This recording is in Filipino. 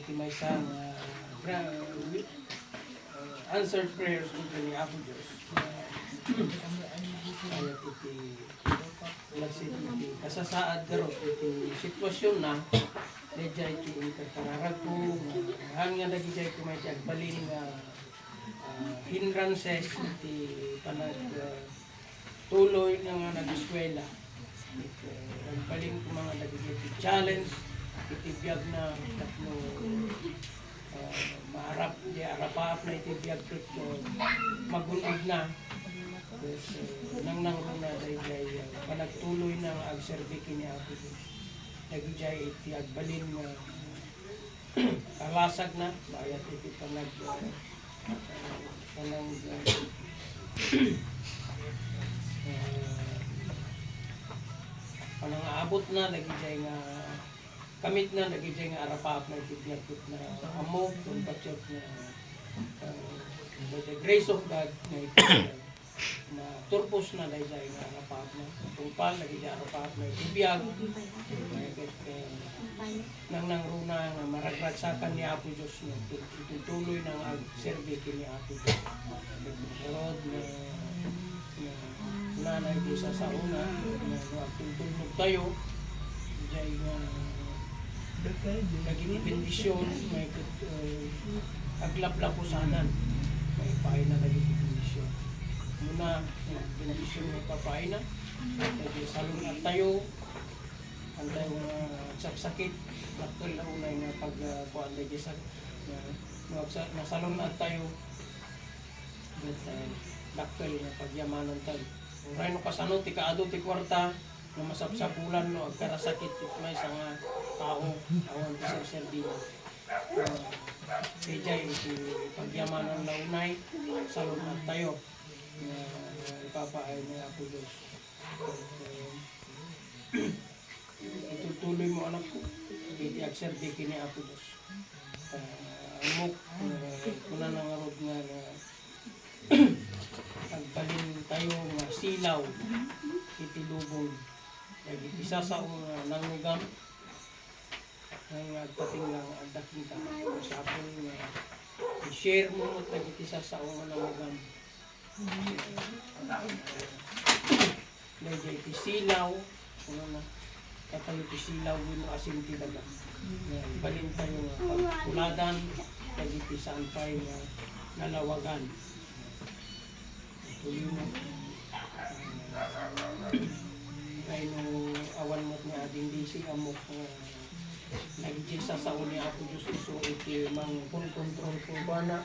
iti may isang answered prayers ito ni Apo Diyos. Kaya iti iti kasasaad garo iti sitwasyon na medya iti interkararag ko hanggang nagijay ko may agbalin nga hindrances iti panag tuloy nga nag-eskwela. Agbalin ko mga nagijay iti challenge iti biyag na tatlo maarap di arapaap na iti biyag ko magunod na. Nang na dahil panagtuloy ng agserbi kini Apo Diyos. Nagijay iti agbalin nga alasag na bayat iti panang-aabot na nagijay nga kamit na nagijay nga arapaap na iti biyagkot na amo kung patyot na by the grace of God na iti na turpos na dahil nga arapaap na tungpal nagijay arapaap na iti biyag nang runa nga maragragsakan ni Apo Diyos na itutuloy ng agserbi kini Apo Diyos nagkarod na nanay sa sauna na agtultulog tayo dahil nga naging bendisyon may aglaplapusanan may pahay na naging bendisyon muna bendisyon may papahay na dahil salon at tayo ang tayo sakit nakal na unay nga pagkuhan dahil sa nasalon at tayo dakkel nga pagyamanan tayo uray no kasano ti kaado ti kwarta na masapsapulan no agkarasakit may isang tao awan ti serbino kaya iti pagyamanan na unay salon at tayo na ipapaay ni Apo Diyos itutuloy mo anak ko iti agserbi kini Apo Diyos amok kuna nang arod nga na agbalin tayo nga silaw iti lubong iti sasaong nangugam ang agpating lang agdaking ka sa apon nga i-share mo at iti sasaong nangugam medyo iti silaw ano na katayo iti silaw wino asin ti daga balin tayo nga pagkuladan iti saan pa'y nalawagan tuloy mo ay no awan mo't nga ading disi amok nagigisa sa uli Apo Diyos iso iti mang control ko ba na